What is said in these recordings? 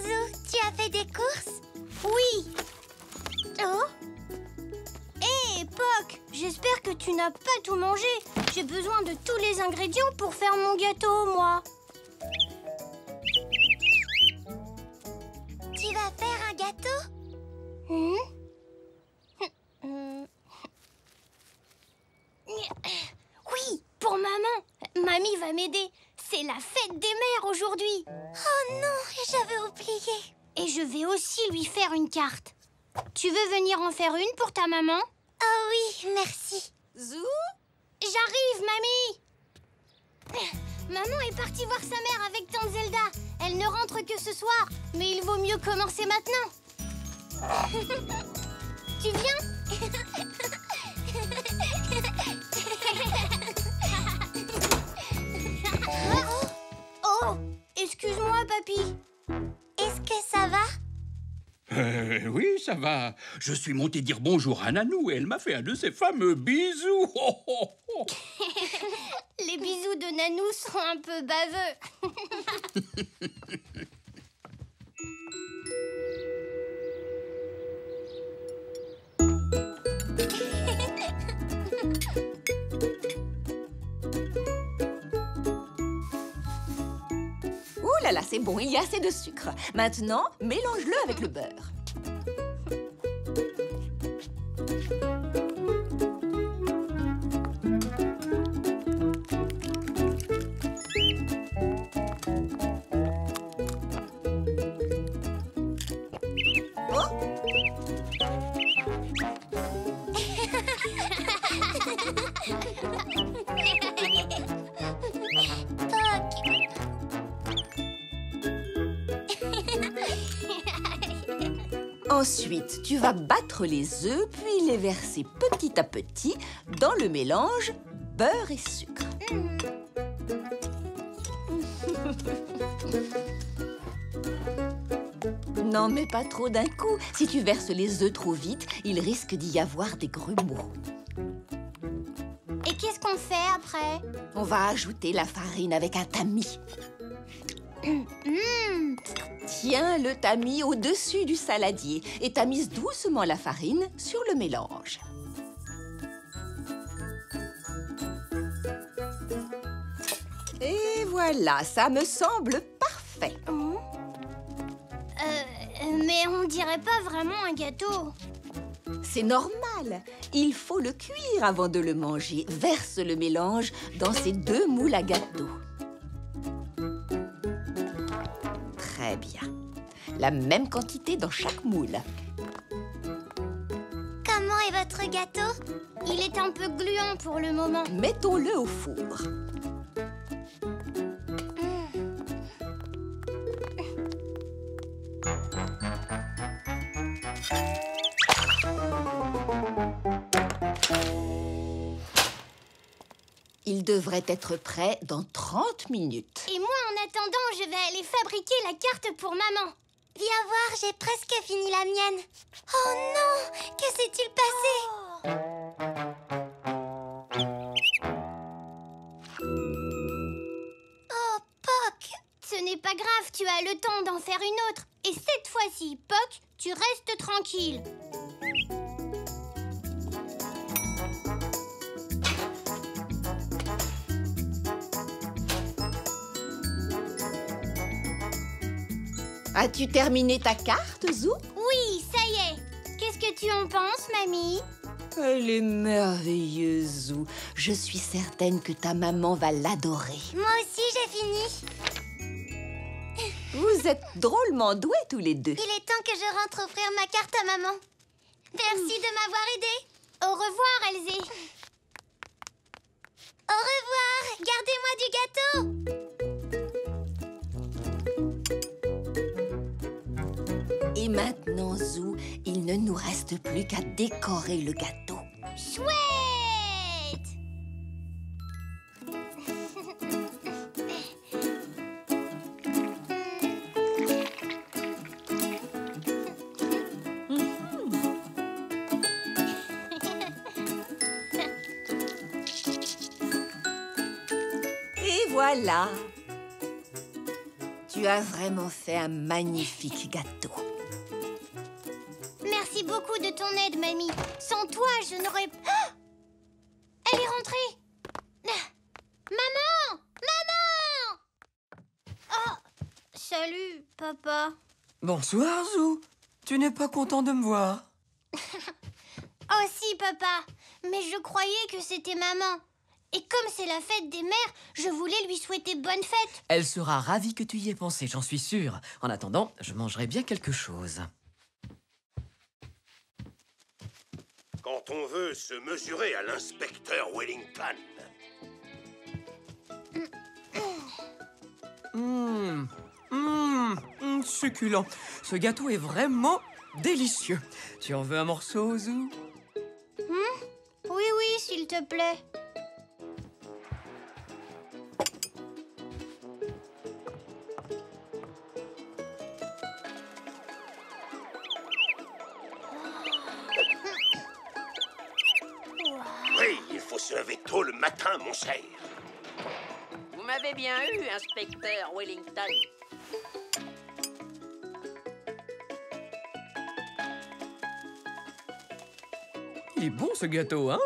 Zou, tu as fait des courses? Oui. Oh? Hé, Poc, j'espère que tu n'as pas tout mangé. J'ai besoin de tous les ingrédients pour faire mon gâteau, moi. Tu vas faire un gâteau? Oui, pour maman. Mamie va m'aider. C'est la fête des mères aujourd'hui. Oh non, j'avais oublié. Et je vais aussi lui faire une carte. Tu veux venir en faire une pour ta maman? Oh oui, merci. Zou? J'arrive, mamie. Maman est partie voir sa mère avec tante Zelda. Elle ne rentre que ce soir, mais il vaut mieux commencer maintenant. Tu viens? Oh, excuse-moi, papy. Est-ce que ça va? Oui, ça va. Je suis monté dire bonjour à Nanou et elle m'a fait un de ses fameux bisous. Oh, oh, oh. Les bisous de Nanou sont un peu baveux. Ouh là là, c'est bon, il y a assez de sucre. Maintenant, mélange-le avec le beurre. Ensuite, tu vas battre les œufs, puis les verser petit à petit dans le mélange beurre et sucre. N'en mets pas trop d'un coup. Si tu verses les œufs trop vite, il risque d'y avoir des grumeaux. Et qu'est-ce qu'on fait après? On va ajouter la farine avec un tamis. Tiens le tamis au-dessus du saladier et tamise doucement la farine sur le mélange. Et voilà, ça me semble parfait. Mais on dirait pas vraiment un gâteau. C'est normal. Il faut le cuire avant de le manger. Verse le mélange dans ces 2 moules à gâteau. Très bien. La même quantité dans chaque moule. Comment est votre gâteau? Il est un peu gluant pour le moment. Mettons-le au four. Il devrait être prêt dans 30 minutes. Et moi, en attendant, je vais aller fabriquer la carte pour maman. Viens voir, j'ai presque fini la mienne. Oh non! Que s'est-il passé? Oh, Poc! Ce n'est pas grave, tu as le temps d'en faire une autre. Et cette fois-ci, Poc, tu restes tranquille. As-tu terminé ta carte, Zou? Oui, ça y est. Qu'est-ce que tu en penses, mamie? Elle est merveilleuse, Zou. Je suis certaine que ta maman va l'adorer. Moi aussi, j'ai fini. Vous êtes drôlement doués tous les deux. Il est temps que je rentre offrir ma carte à maman. Merci de m'avoir aidée. Au revoir, Elsie. Au revoir. Gardez-moi du gâteau. Et maintenant, Zou, il ne nous reste plus qu'à décorer le gâteau. Chouette! Et voilà. Tu Tu as vraiment fait un magnifique gâteau. Merci beaucoup de ton aide, mamie. Sans toi, je n'aurais... Ah! Elle est rentrée. Maman! Maman! Oh! Salut, papa. Bonsoir, Zou. Tu n'es pas content de me voir? Oh si, papa. Mais je croyais que c'était maman. Et comme c'est la fête des mères, je voulais lui souhaiter bonne fête. Elle sera ravie que tu y aies pensé, j'en suis sûre. En attendant, je mangerai bien quelque chose. Quand on veut se mesurer à l'inspecteur Wellington. Succulent. Ce gâteau est vraiment délicieux. Tu en veux un morceau, Zou? Oui, oui, s'il te plaît. Oui, il faut se lever tôt le matin, mon cher. Vous m'avez bien eu, inspecteur Wellington. Il est bon, ce gâteau, hein?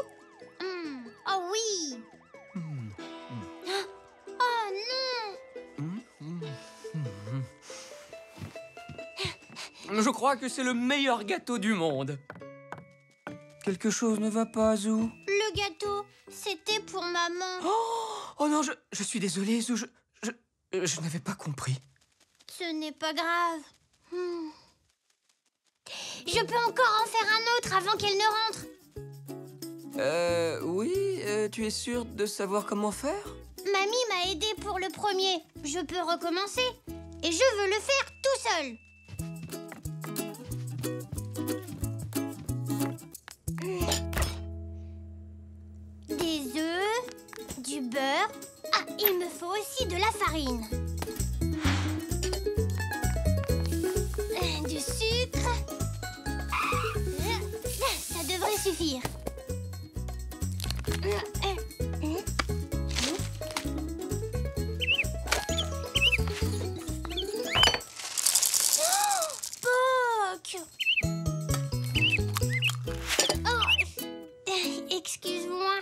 Oh oui. Oh non. Je crois que c'est le meilleur gâteau du monde. Quelque chose ne va pas, Zou? Le gâteau, c'était pour maman. Oh non, je suis désolé, Zou. Je n'avais pas compris. Ce n'est pas grave. Je peux encore en faire un autre avant qu'elle ne rentre. Oui, tu es sûre de savoir comment faire? Mamie m'a aidé pour le premier. Je peux recommencer. Et je veux le faire tout seul. Des œufs, du beurre. Ah, il me faut aussi de la farine. Du sucre. Ça devrait suffire. Poc! Oh, excuse-moi.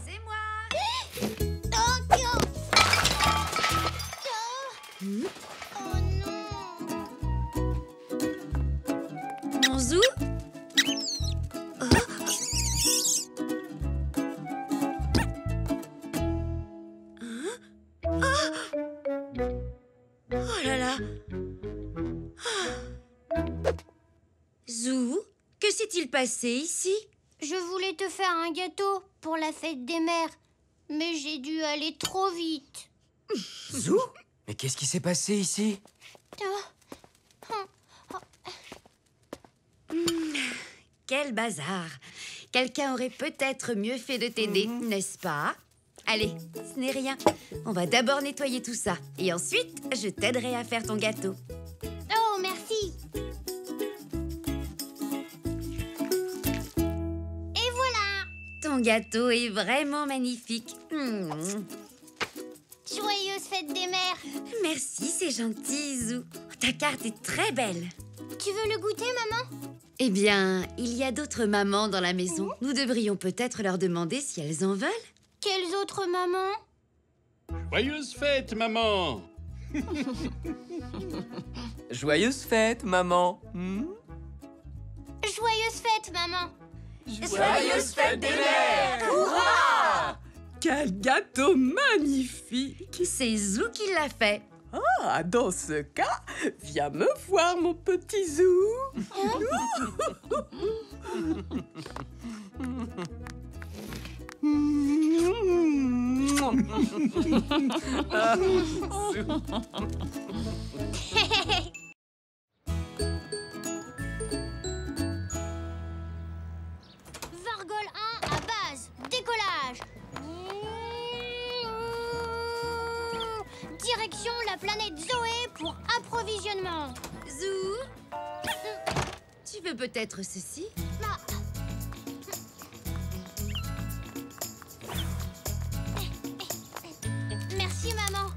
C'est moi. Oh non. Mon Zou? Oh là là. Zou, que s'est-il passé ici? Je voulais te faire un gâteau pour la fête des mères, mais j'ai dû aller trop vite. Zou? Mais qu'est-ce qui s'est passé ici? Quel bazar! Quelqu'un aurait peut-être mieux fait de t'aider, n'est-ce pas? Allez, ce n'est rien. On va d'abord nettoyer tout ça. Et ensuite, je t'aiderai à faire ton gâteau. Oh, merci. Et voilà. Ton gâteau est vraiment magnifique. Joyeuse fête des mères. Merci, c'est gentil, Zou. Ta carte est très belle. Tu veux le goûter, maman? Eh bien, il y a d'autres mamans dans la maison. Nous devrions peut-être leur demander si elles en veulent. Quelles autres mamans? Joyeuse fête, maman! Joyeuse fête, maman. Joyeuse fête, maman. Joyeuse fête des mères! Hurrah! Quel gâteau magnifique! C'est Zou qui l'a fait. Ah, dans ce cas, viens me voir, mon petit Zou. Vargol 1 à base. Décollage. Direction la planète Zoé. d'approvisionnement. Zou, tu veux peut-être ceci? Ah. Merci, maman.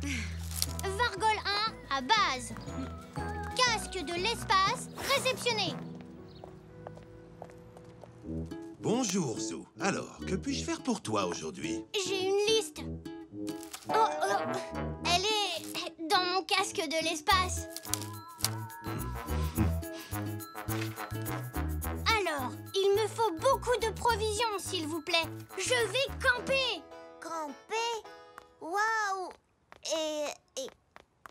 Vargol 1 à base. Casque de l'espace réceptionné. Bonjour, Zou. Alors, que puis-je faire pour toi aujourd'hui? J'ai une liste. Elle est dans mon casque de l'espace. Alors, il me faut beaucoup de provisions, s'il vous plaît. Je vais camper. Camper? Waouh!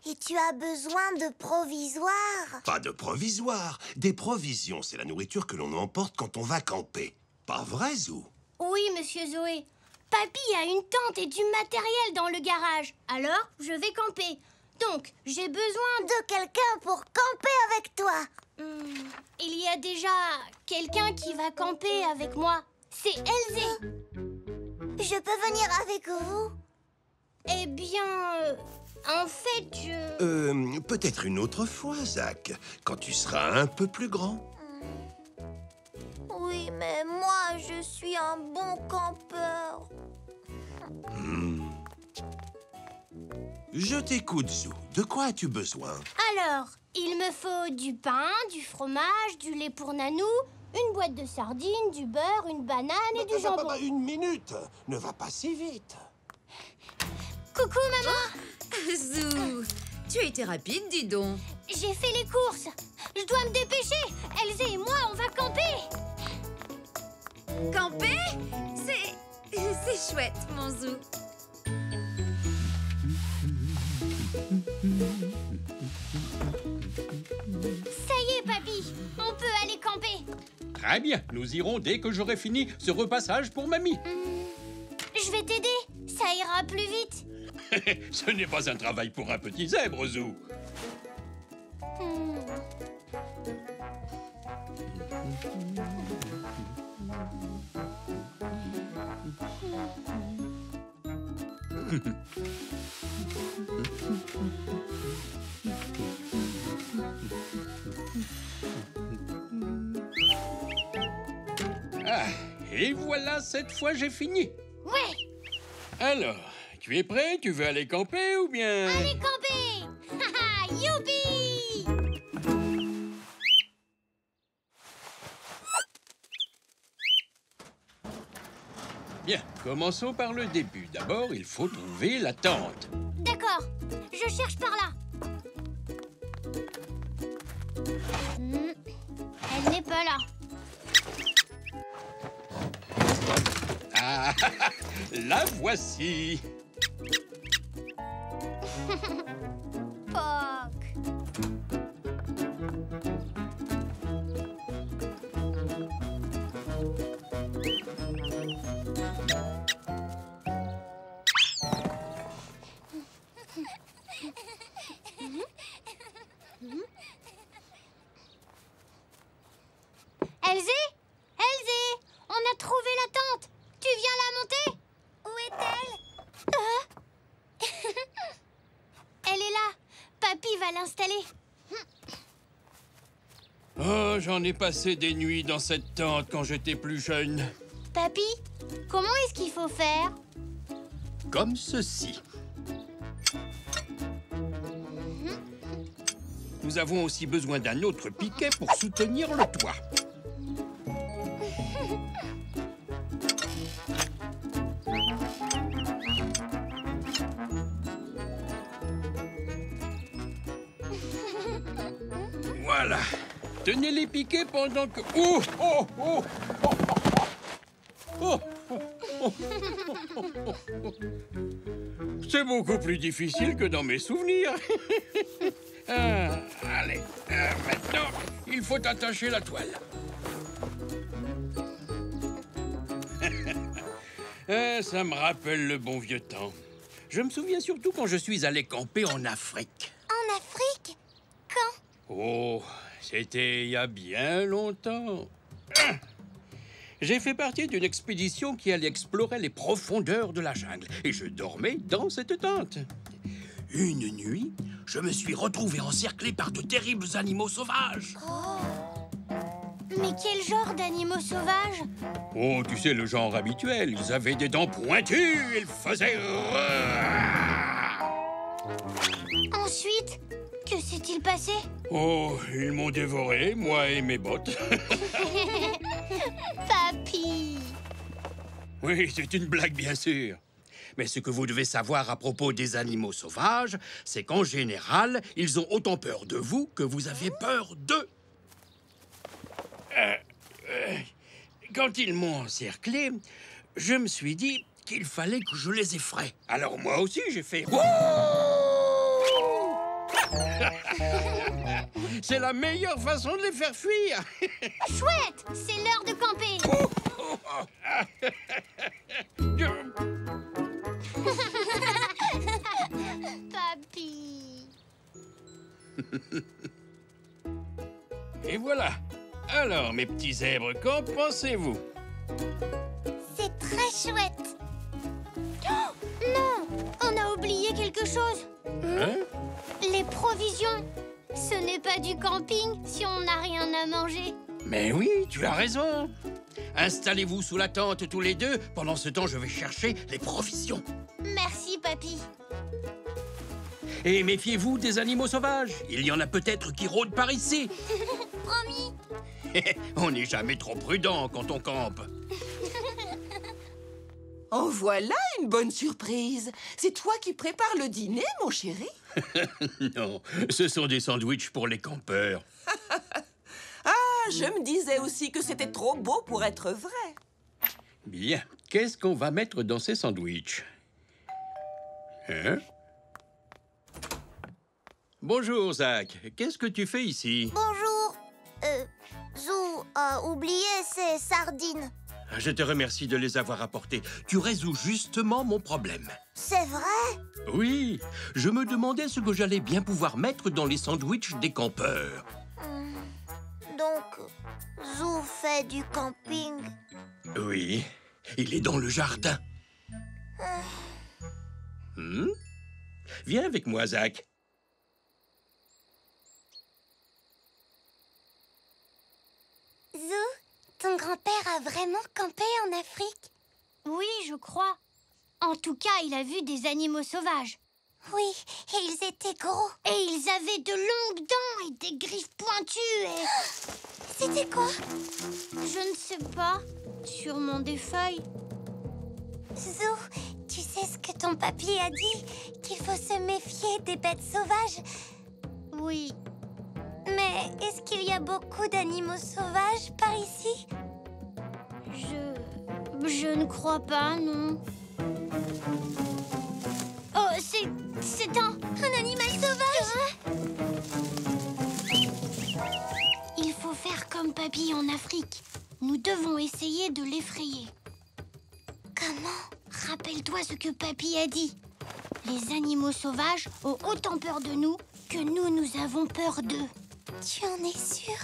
Et tu as besoin de provisoires? Pas de provisoire. Des provisions, c'est la nourriture que l'on emporte quand on va camper. Pas vrai, Zou? Oui, monsieur Zoé. Papy a une tente et du matériel dans le garage. Alors, je vais camper. Donc, j'ai besoin De quelqu'un pour camper avec toi. Il y a déjà quelqu'un qui va camper avec moi. C'est Elzé. Je peux venir avec vous? Eh bien, en fait, je... Peut-être une autre fois, Zach, quand tu seras un peu plus grand. Oui, mais moi, je suis un bon campeur. Je t'écoute, Zou. De quoi as-tu besoin? Alors, il me faut du pain, du fromage, du lait pour Nanou, une boîte de sardines, du beurre, une banane et du jambon. Une minute. Ne va pas si vite. Coucou, maman. Zou, tu as été rapide, dis donc. J'ai fait les courses. Je dois me dépêcher. Elzé et moi, on va camper. Camper? C'est chouette, mon Zou. Ça y est, papy. On peut aller camper. Très bien, nous irons dès que j'aurai fini ce repassage pour mamie. Je vais t'aider. Ça ira plus vite. Ce n'est pas un travail pour un petit zèbre, Zou. Ah, et voilà, cette fois j'ai fini. Ouais. Alors, tu es prêt? Tu veux aller camper ou bien... Allez camper. Haha, youpi. Bien, commençons par le début. D'abord, il faut trouver la tente. D'accord. Je cherche par là. Elle n'est pas là. Ah, la voici. Poc. Elzé? Elzé? On a trouvé la tente. Tu viens la monter? Où est-elle? Elle est là. Papy va l'installer. Oh, j'en ai passé des nuits dans cette tente quand j'étais plus jeune. Papy, comment est-ce qu'il faut faire? Comme ceci. Nous avons aussi besoin d'un autre piquet pour soutenir le toit. Voilà. Tenez les piquets pendant que... Oh, oh, oh, oh, oh, oh, oh, oh. C'est beaucoup plus difficile que dans mes souvenirs. Allez, maintenant, il faut attacher la toile. Ça me rappelle le bon vieux temps. Je me souviens surtout quand je suis allé camper en Afrique. En Afrique? Quand? Oh, c'était il y a bien longtemps. J'ai fait partie d'une expédition qui allait explorer les profondeurs de la jungle et je dormais dans cette tente. Une nuit, je me suis retrouvé encerclé par de terribles animaux sauvages. Mais quel genre d'animaux sauvages? Oh, tu sais, le genre habituel. Ils avaient des dents pointues, ils faisaient... Ensuite, que s'est-il passé? Oh, ils m'ont dévoré, moi et mes bottes. Papy! Oui, c'est une blague, bien sûr. Mais ce que vous devez savoir à propos des animaux sauvages, c'est qu'en général, ils ont autant peur de vous que vous avez peur d'eux. Quand ils m'ont encerclé, je me suis dit qu'il fallait que je les effraie. Alors moi aussi, j'ai fait... C'est la meilleure façon de les faire fuir. Chouette! C'est l'heure de camper! Papy! Et voilà. Alors, mes petits zèbres, qu'en pensez-vous? C'est très chouette. Oh, non! On a oublié quelque chose. Hein? Les provisions. Ce n'est pas du camping si on n'a rien à manger. Mais oui, tu as raison. Installez-vous sous la tente tous les deux. Pendant ce temps, je vais chercher les provisions. Merci, papy. Et méfiez-vous des animaux sauvages. Il y en a peut-être qui rôdent par ici. Promis. On n'est jamais trop prudent quand on campe. En voilà une bonne surprise. C'est toi qui prépares le dîner, mon chéri? Non, ce sont des sandwichs pour les campeurs. Ah, je me disais aussi que c'était trop beau pour être vrai. Bien, qu'est-ce qu'on va mettre dans ces sandwichs? Hein? Bonjour, Zach. Qu'est-ce que tu fais ici? Bonjour. Zou a oublié ses sardines. Je te remercie de les avoir apportées. Tu résous justement mon problème. C'est vrai? Oui, je me demandais ce que j'allais bien pouvoir mettre dans les sandwichs des campeurs. Donc, Zou fait du camping. Oui, il est dans le jardin. Viens avec moi, Zach. Zou, ton grand-père a vraiment campé en Afrique? Oui, je crois. En tout cas, il a vu des animaux sauvages. Oui, et ils étaient gros. Et ils avaient de longues dents et des griffes pointues et... C'était quoi? Je ne sais pas. Sûrement des feuilles. Zou, tu sais ce que ton papy a dit? Qu'il faut se méfier des bêtes sauvages. Oui. Mais est-ce qu'il y a beaucoup d'animaux sauvages par ici? Je ne crois pas, non. Oh, c'est un animal sauvage? Il faut faire comme papy en Afrique. Nous devons essayer de l'effrayer. Comment? Rappelle-toi ce que papy a dit. Les animaux sauvages ont autant peur de nous que nous avons peur d'eux. Tu en es sûr?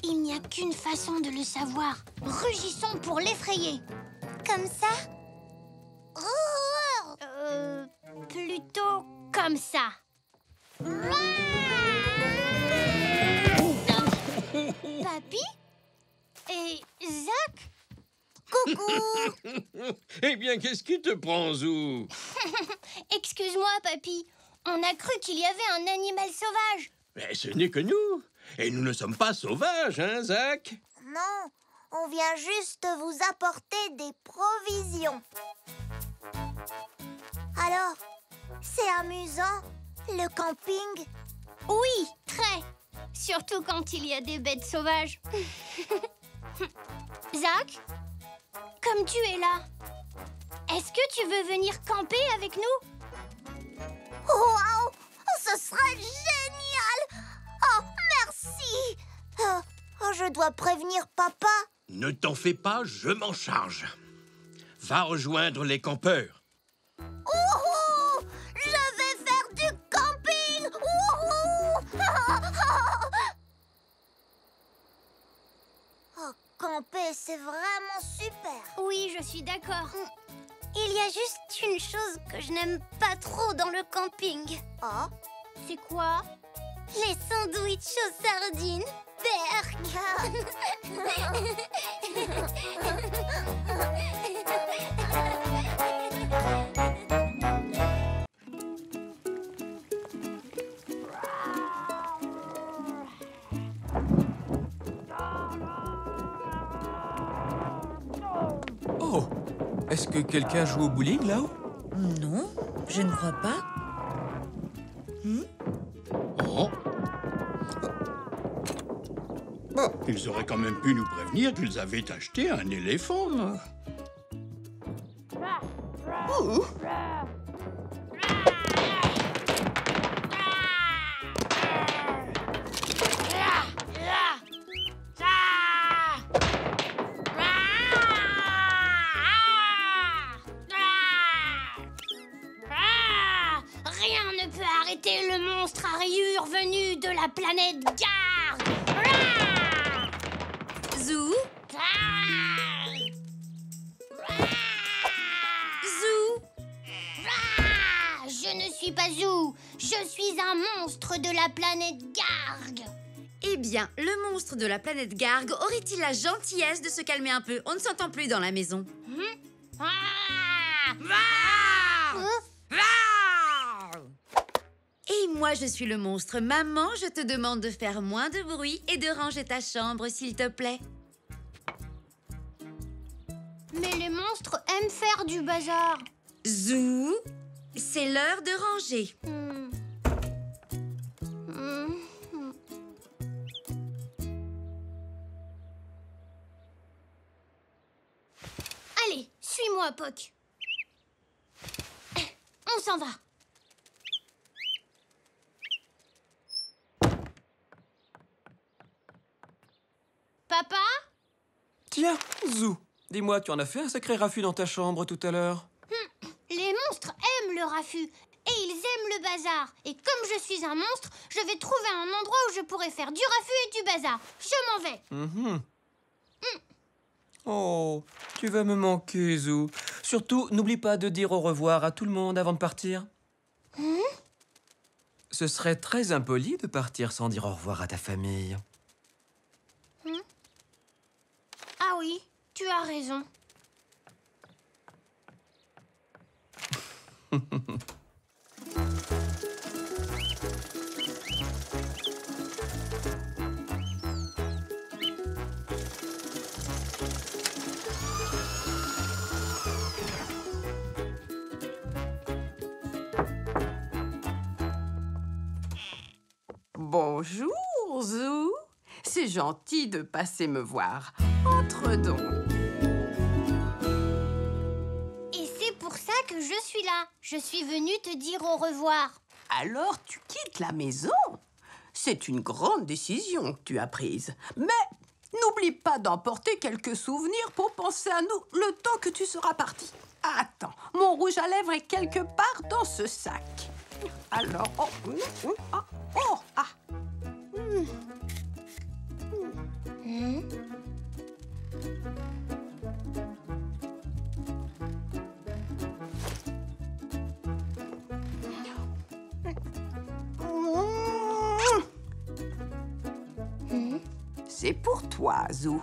Il n'y a qu'une façon de le savoir. Rugissons pour l'effrayer. Comme ça? Plutôt comme ça. Papy? Et Zach? Coucou! Eh bien, qu'est-ce qui te prend, Zou? Excuse-moi, papy. On a cru qu'il y avait un animal sauvage. Mais ce n'est que nous. Et nous ne sommes pas sauvages, hein, Zach? Non, on vient juste vous apporter des provisions. Alors, c'est amusant, le camping? Oui, très. Surtout quand il y a des bêtes sauvages. Zach, comme tu es là, est-ce que tu veux venir camper avec nous? Waouh! Ce serait génial! Oh, merci! Je dois prévenir papa. Ne t'en fais pas, je m'en charge. Va rejoindre les campeurs. Wouhou! Je vais faire du camping! Wouhou! Oh, camper, c'est vraiment super. Oui, je suis d'accord. Il y a juste une chose que je n'aime pas trop dans le camping. Oh, c'est quoi? Les sandwichs aux sardines. Berk. Oh, est-ce que quelqu'un joue au bowling là-haut? Non, je ne crois pas. Oh. Bon, ils auraient quand même pu nous prévenir qu'ils avaient acheté un éléphant. Rien ne peut arrêter le monstre à rayures venu de la planète Garg. Zou, Zou. Je ne suis pas Zou, je suis un monstre de la planète Garg. Eh bien, le monstre de la planète Garg aurait-il la gentillesse de se calmer un peu? On ne s'entend plus dans la maison. Et moi, je suis le monstre. Maman, je te demande de faire moins de bruit et de ranger ta chambre, s'il te plaît. Mais les monstres aiment faire du bazar. Zou, c'est l'heure de ranger. Allez, suis-moi, Poc. On s'en va. Papa? Tiens, Zou, dis-moi, tu en as fait un sacré raffut dans ta chambre tout à l'heure? Les monstres aiment le raffut et ils aiment le bazar. Et comme je suis un monstre, je vais trouver un endroit où je pourrai faire du raffut et du bazar. Je m'en vais. Oh, tu vas me manquer, Zou. Surtout, n'oublie pas de dire au revoir à tout le monde avant de partir. Ce serait très impoli de partir sans dire au revoir à ta famille. Ah oui, tu as raison. Bonjour, Zou. C'est gentil de passer me voir. Entre donc. Et c'est pour ça que je suis là. Je suis venue te dire au revoir. Alors tu quittes la maison? C'est une grande décision que tu as prise. Mais n'oublie pas d'emporter quelques souvenirs pour penser à nous le temps que tu seras parti. Attends, mon rouge à lèvres est quelque part dans ce sac. Alors, c'est pour toi, Zou.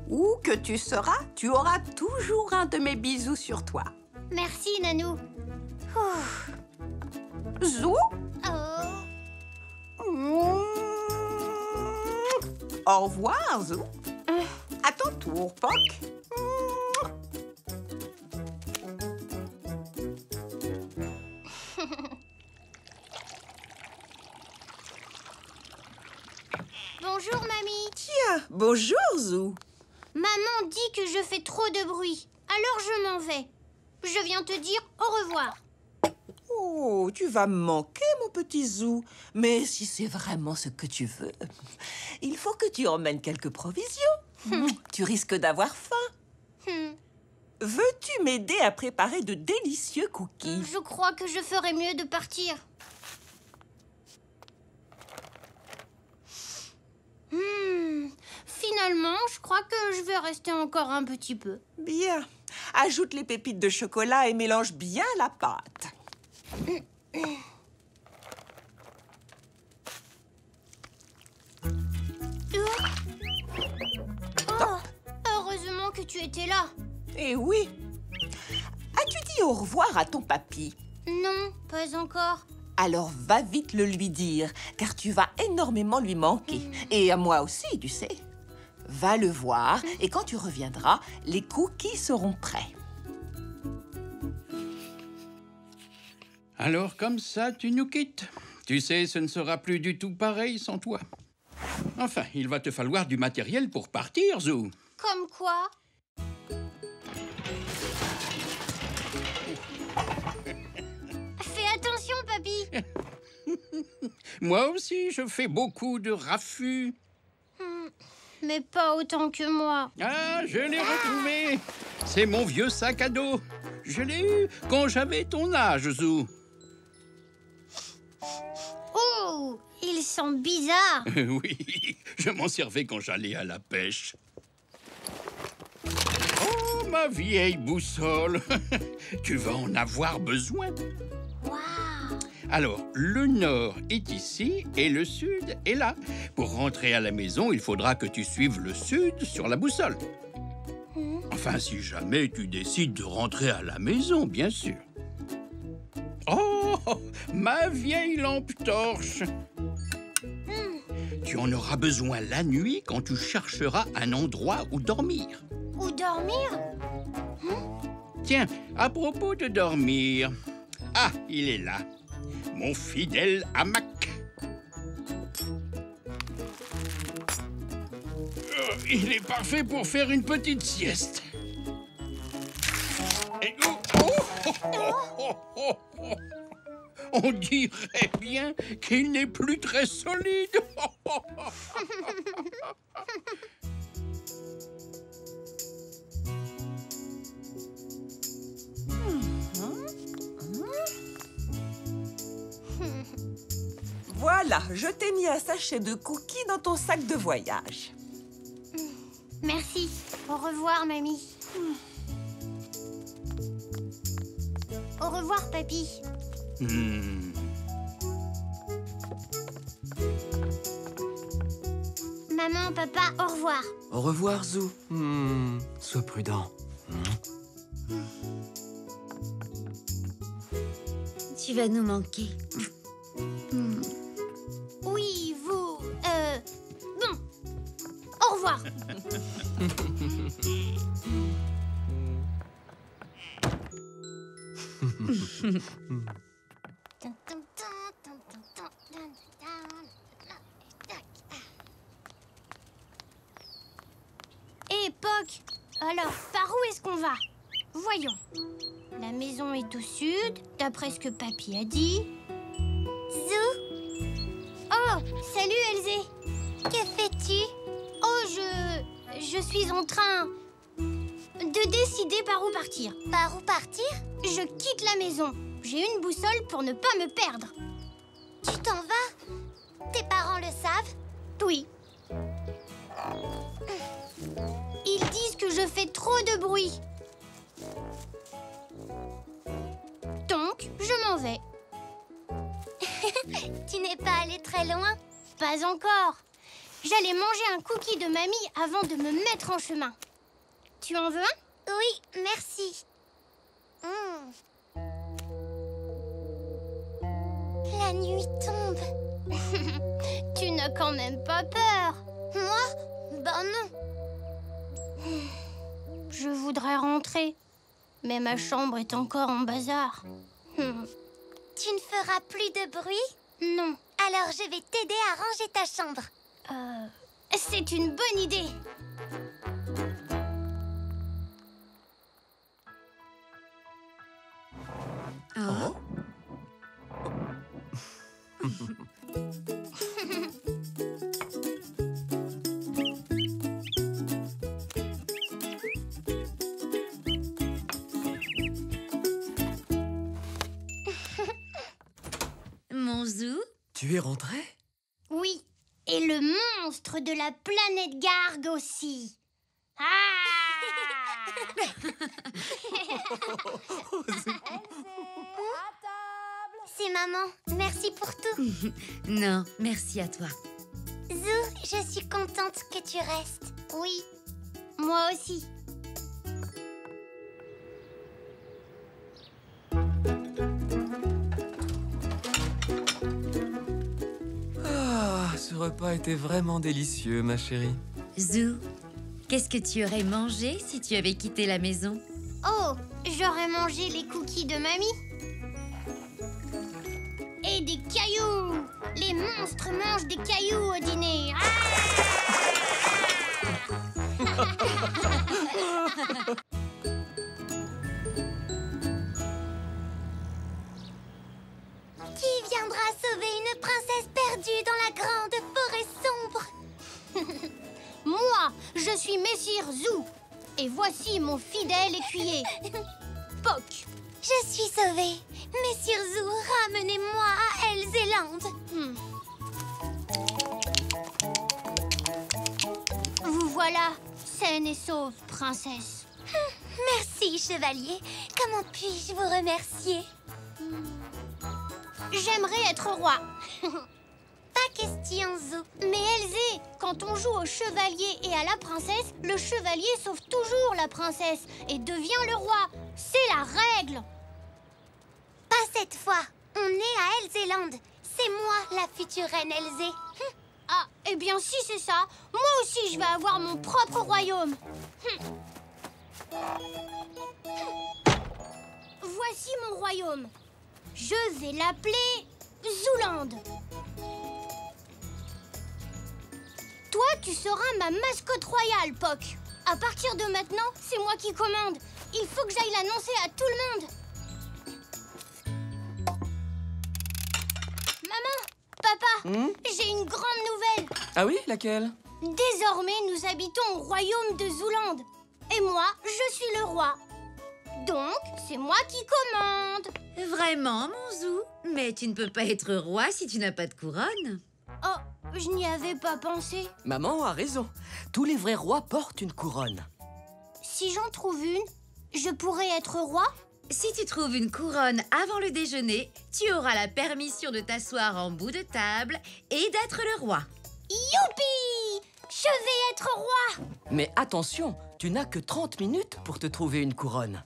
Où que tu seras, tu auras toujours un de mes bisous sur toi. Merci, Nanou. Zou? Oh. Au revoir, Zou. À ton tour, Poc. Bonjour, mamie. Tiens, bonjour, Zou. Maman dit que je fais trop de bruit. Alors je m'en vais. Je viens te dire au revoir. Oh, tu vas me manquer, mon petit Zou. Mais si c'est vraiment ce que tu veux, il faut que tu emmènes quelques provisions. Tu risques d'avoir faim. Veux-tu m'aider à préparer de délicieux cookies? Je crois que je ferais mieux de partir. Finalement, je crois que je vais rester encore un petit peu. Bien. Ajoute les pépites de chocolat et mélange bien la pâte. Oh, heureusement que tu étais là. Eh oui. As-tu dit au revoir à ton papy? Non, pas encore. Alors va vite le lui dire, car tu vas énormément lui manquer. Et à moi aussi, tu sais. Va le voir, et quand tu reviendras, les cookies seront prêts. Alors, comme ça, tu nous quittes. Tu sais, ce ne sera plus du tout pareil sans toi. Enfin, il va te falloir du matériel pour partir, Zou. Comme quoi? Fais attention, papy. Moi aussi, je fais beaucoup de raffus. Mais pas autant que moi. Ah, je l'ai retrouvé. C'est mon vieux sac à dos. Je l'ai eu quand j'avais ton âge, Zou. Oh, il sent bizarre. Oui, je m'en servais quand j'allais à la pêche. Oh, ma vieille boussole. Tu vas en avoir besoin. Waouh. Alors, le nord est ici et le sud est là. Pour rentrer à la maison, il faudra que tu suives le sud sur la boussole. Enfin, si jamais tu décides de rentrer à la maison, bien sûr. Oh, ma vieille lampe torche. Tu en auras besoin la nuit quand tu chercheras un endroit où dormir. Où dormir? Tiens, à propos de dormir... Ah, il est là. Mon fidèle hamac. Il est parfait pour faire une petite sieste. Et on dirait bien qu'il n'est plus très solide. Voilà, je t'ai mis un sachet de cookies dans ton sac de voyage. Merci. Au revoir, mamie. Au revoir, papy. Maman, papa, au revoir. Au revoir, Zou. Sois prudent. Tu vas nous manquer. Oui, vous... Bon. Au revoir. Hé, Poc, alors, par où est-ce qu'on va? Voyons. La maison est au sud, d'après ce que papy a dit. Zou, Oh, salut, Elzé. que fais-tu? Oh, je suis en train de décider par où partir. Par où partir? Je quitte la maison. J'ai une boussole pour ne pas me perdre. Tu t'en vas? Tes parents le savent? Oui. Ils disent que je fais trop de bruit. Donc, je m'en vais. Tu n'es pas allé très loin? Pas encore. J'allais manger un cookie de mamie avant de me mettre en chemin. Tu en veux un? Oui, merci. La nuit tombe. Tu n'as quand même pas peur. Moi? Ben non. Je voudrais rentrer, mais ma chambre est encore en bazar. Tu ne feras plus de bruit? Non. Alors je vais t'aider à ranger ta chambre. C'est une bonne idée. Oh. Mon Zou, Tu es rentré? Oui, et le monstre de la planète Garg aussi. Ah! C'est maman. Merci pour tout. Non, merci à toi. Zou, je suis contente que tu restes. Oui, moi aussi. Ah, ce repas était vraiment délicieux, ma chérie. Zou, qu'est-ce que tu aurais mangé si tu avais quitté la maison? Oh, j'aurais mangé les cookies de mamie. Et des cailloux. Les monstres mangent des cailloux au dîner. Qui viendra sauver une princesse perdue dans la grande forêt sombre? Moi, je suis Messire Zou. Et voici mon fidèle écuyer, Poc. Je suis sauvée. Messire Zou, ramenez-moi à Elzeland. Vous voilà, saine et sauve, princesse. Merci, chevalier. Comment puis-je vous remercier? J'aimerais être roi. Pas question, Zou. Mais Elzé, quand on joue au chevalier et à la princesse, le chevalier sauve toujours la princesse et devient le roi. C'est la règle. Pas cette fois. On est à Elzeland. C'est moi, la future reine Elzé. Ah, eh bien si c'est ça, moi aussi je vais avoir mon propre royaume. Voici mon royaume. Je vais l'appeler Zooland. Toi, tu seras ma mascotte royale, Poc. À partir de maintenant, c'est moi qui commande. Il faut que j'aille l'annoncer à tout le monde. Maman, papa, j'ai une grande nouvelle. Ah oui, laquelle? Désormais, nous habitons au royaume de Zooland. Et moi, je suis le roi. Donc, c'est moi qui commande. Vraiment, mon Zou? Mais tu ne peux pas être roi si tu n'as pas de couronne. Oh, je n'y avais pas pensé. Maman a raison. Tous les vrais rois portent une couronne. Si j'en trouve une, je pourrais être roi? Si tu trouves une couronne avant le déjeuner, tu auras la permission de t'asseoir en bout de table et d'être le roi. Youpi! Je vais être roi! Mais attention, tu n'as que 30 minutes pour te trouver une couronne.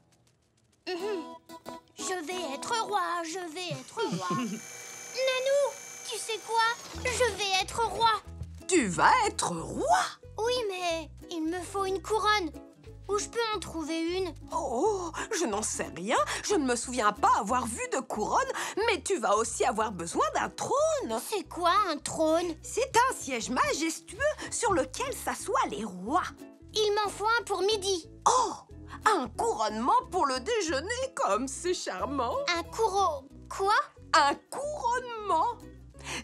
Je vais être roi, je vais être roi. Nanou, tu sais quoi? Je vais être roi. Tu vas être roi? Oui, mais il me faut une couronne. Où je peux en trouver une? Oh, je n'en sais rien. Je ne me souviens pas avoir vu de couronne, mais tu vas aussi avoir besoin d'un trône. C'est quoi un trône? C'est un siège majestueux sur lequel s'assoient les rois. Il m'en faut un pour midi. Oh, un couronnement pour le déjeuner, comme c'est charmant. Un quoi? Un couronnement.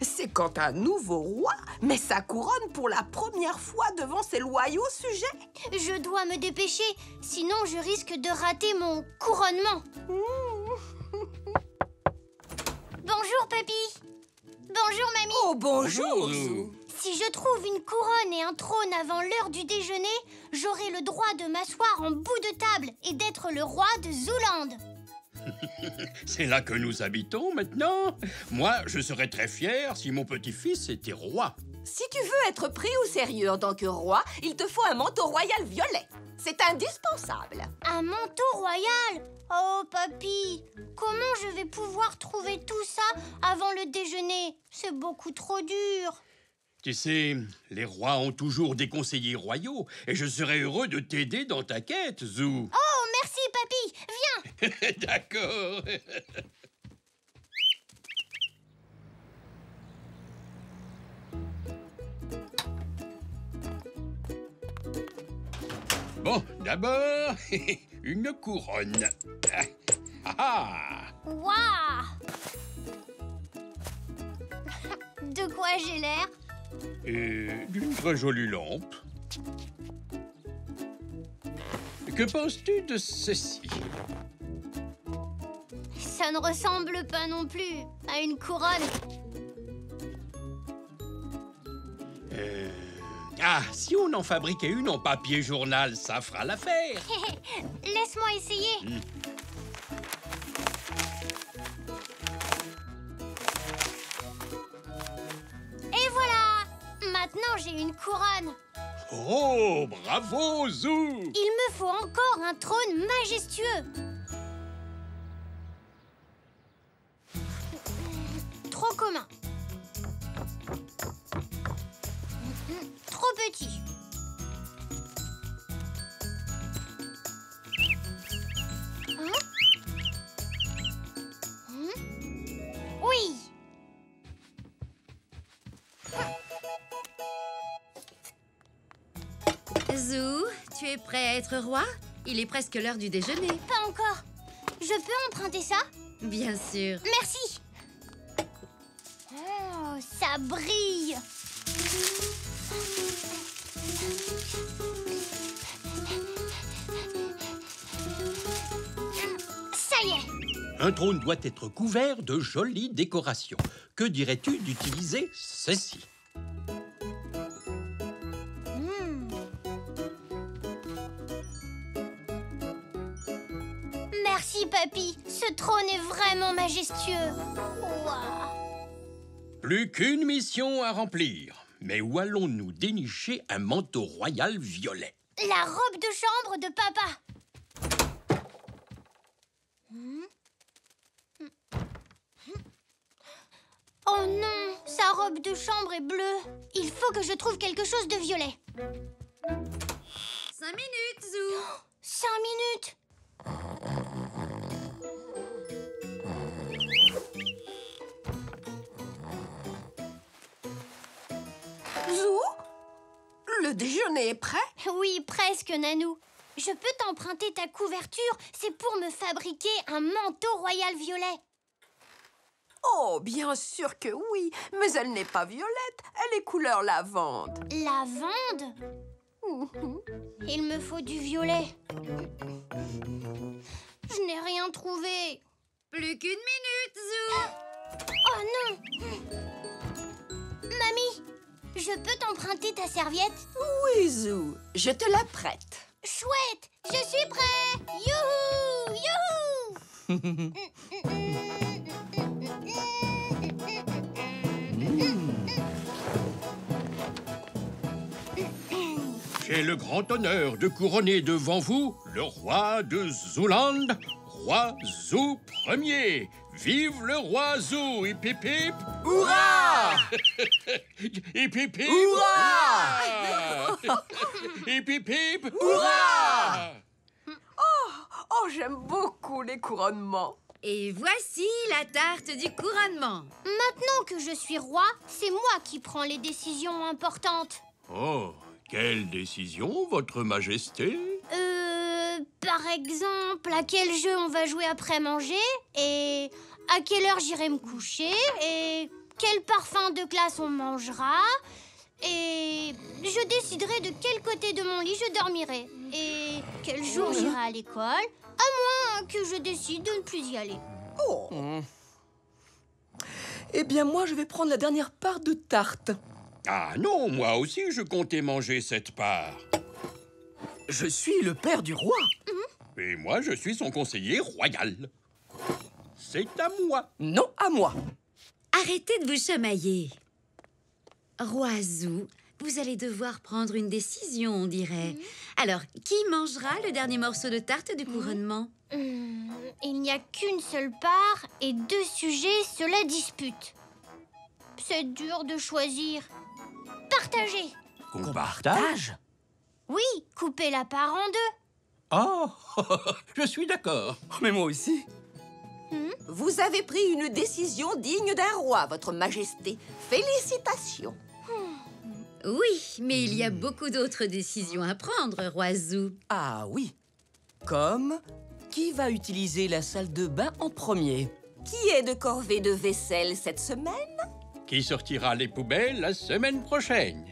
C'est quand un nouveau roi met sa couronne pour la première fois devant ses loyaux sujets. Je dois me dépêcher, sinon je risque de rater mon couronnement. Bonjour, papy. Bonjour, mamie. Oh, bonjour, Zou. Zou. Si je trouve une couronne et un trône avant l'heure du déjeuner, j'aurai le droit de m'asseoir en bout de table et d'être le roi de Zooland. C'est là que nous habitons maintenant. Moi, je serais très fier si mon petit-fils était roi. Si tu veux être pris au sérieux en tant que roi, il te faut un manteau royal violet. C'est indispensable. Un manteau royal? Oh, papy, comment je vais pouvoir trouver tout ça avant le déjeuner? C'est beaucoup trop dur. Tu sais, les rois ont toujours des conseillers royaux et je serais heureux de t'aider dans ta quête, Zou. Oh, merci, papy. Viens. D'accord. Bon, d'abord, une couronne. Ah! Waouh. De quoi j'ai l'air? Et d'une très jolie lampe. Que penses-tu de ceci? Ça ne ressemble pas non plus à une couronne. Ah, si on en fabriquait une en papier journal, ça fera l'affaire. Laisse-moi essayer. Et voilà! Maintenant, j'ai une couronne. Oh, bravo, Zou! Il me faut encore un trône majestueux. Trop commun. Trop petit. Hein? Oui. Zou, tu es prêt à être roi? Il est presque l'heure du déjeuner. Pas encore. Je peux emprunter ça? Bien sûr. Merci. Oh, ça brille. Ça y est. Un trône doit être couvert de jolies décorations. Que dirais-tu d'utiliser ceci? Merci, papy. Ce trône est vraiment majestueux. Ouah. Plus qu'une mission à remplir. Mais où allons-nous dénicher un manteau royal violet? La robe de chambre de papa. Oh non, sa robe de chambre est bleue. Il faut que je trouve quelque chose de violet. 5 minutes, Zou. 5 minutes. Zou, le déjeuner est prêt? Oui, presque, Nanou. Je peux t'emprunter ta couverture, c'est pour me fabriquer un manteau royal violet. Oh, bien sûr que oui, mais elle n'est pas violette, elle est couleur lavande. Lavande? Il me faut du violet. Je n'ai rien trouvé. Plus qu'une minute, Zou. Oh non! Mamie, je peux t'emprunter ta serviette? Oui, Zou, je te la prête. Chouette! Je suis prêt! Youhou! Youhou! J'ai le grand honneur de couronner devant vous le roi de Zouland, roi Zou Ier. Vive le roi Zou! Hip hip hip! Hurrah! Hip hip hip! Hurrah! Hip hip hip! Hurrah! Oh, j'aime beaucoup les couronnements. Et voici la tarte du couronnement. Maintenant que je suis roi, c'est moi qui prends les décisions importantes. Oh, quelle décision, votre majesté? Par exemple, à quel jeu on va jouer après manger, et à quelle heure j'irai me coucher, et quel parfum de glace on mangera, et je déciderai de quel côté de mon lit je dormirai, et quel jour j'irai à l'école, à moins que je décide de ne plus y aller. Oh. Eh bien, moi, je vais prendre la dernière part de tarte. Ah non, moi aussi je comptais manger cette part. Je suis le père du roi. Et moi je suis son conseiller royal. C'est à moi. Non, à moi. Arrêtez de vous chamailler. Roi Zou, vous allez devoir prendre une décision, on dirait. Alors, qui mangera le dernier morceau de tarte du couronnement? Il n'y a qu'une seule part et 2 sujets se la disputent. C'est dur de choisir. Partagez. Qu'on partage? Oui, coupez la part en 2. Oh, je suis d'accord. Mais moi aussi. Vous avez pris une décision digne d'un roi, votre majesté. Félicitations. Oui, mais il y a beaucoup d'autres décisions à prendre, roi Zou. Ah oui. Comme qui va utiliser la salle de bain en premier? Qui est de corvée de vaisselle cette semaine? Qui sortira les poubelles la semaine prochaine?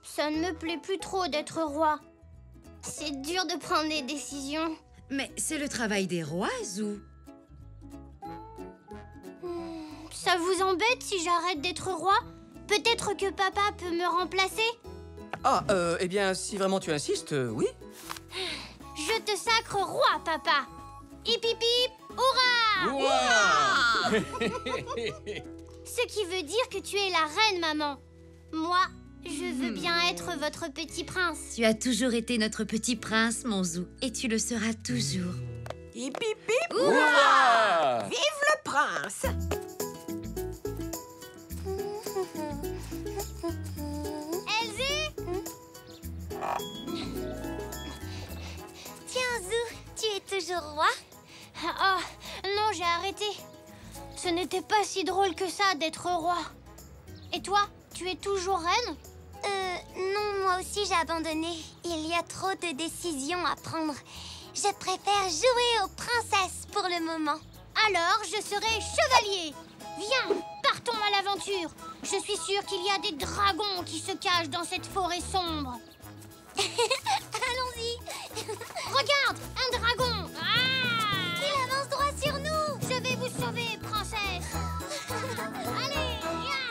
Ça ne me plaît plus trop d'être roi. C'est dur de prendre des décisions. Mais c'est le travail des rois, Zou. Ça vous embête si j'arrête d'être roi? Peut-être que papa peut me remplacer? Ah, eh bien, si vraiment tu insistes, oui. Je te sacre roi, papa. Hip hip hip, hurrah! Ouah. Ce qui veut dire que tu es la reine, maman. Moi, je veux bien être votre petit prince. Tu as toujours été notre petit prince, mon Zou, et tu le seras toujours. Hip hip hip, Ouah. vive le prince! Elsie? Tiens, Zou, tu es toujours roi? Oh, non, j'ai arrêté. Ce n'était pas si drôle que ça d'être roi. Et toi, tu es toujours reine? Non, moi aussi j'ai abandonné. Il y a trop de décisions à prendre. Je préfère jouer aux princesses pour le moment. Alors, je serai chevalier. Viens, partons à l'aventure. Je suis sûre qu'il y a des dragons qui se cachent dans cette forêt sombre. Allons-y. Regarde, un dragon. Ah! Il avance droit sur nous. Je vais vous sauver, princesse. Allez, viens.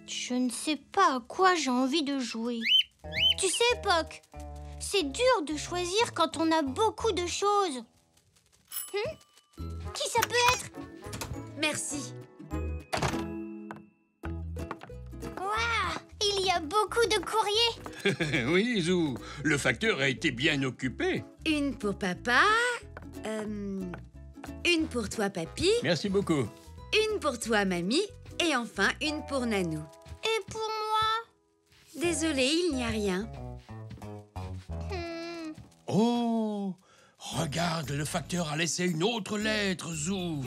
Je ne sais pas à quoi j'ai envie de jouer. Tu sais, Poc, c'est dur de choisir quand on a beaucoup de choses. Qui ça peut être? Merci. Waouh, il y a beaucoup de courriers. Oui, Zou, le facteur a été bien occupé. Une pour papa, une pour toi, papy, Merci beaucoup. une pour toi, mamie, et enfin une pour Nanou. Et pour moi? Désolée, il n'y a rien. Oh, regarde, le facteur a laissé une autre lettre, Zou.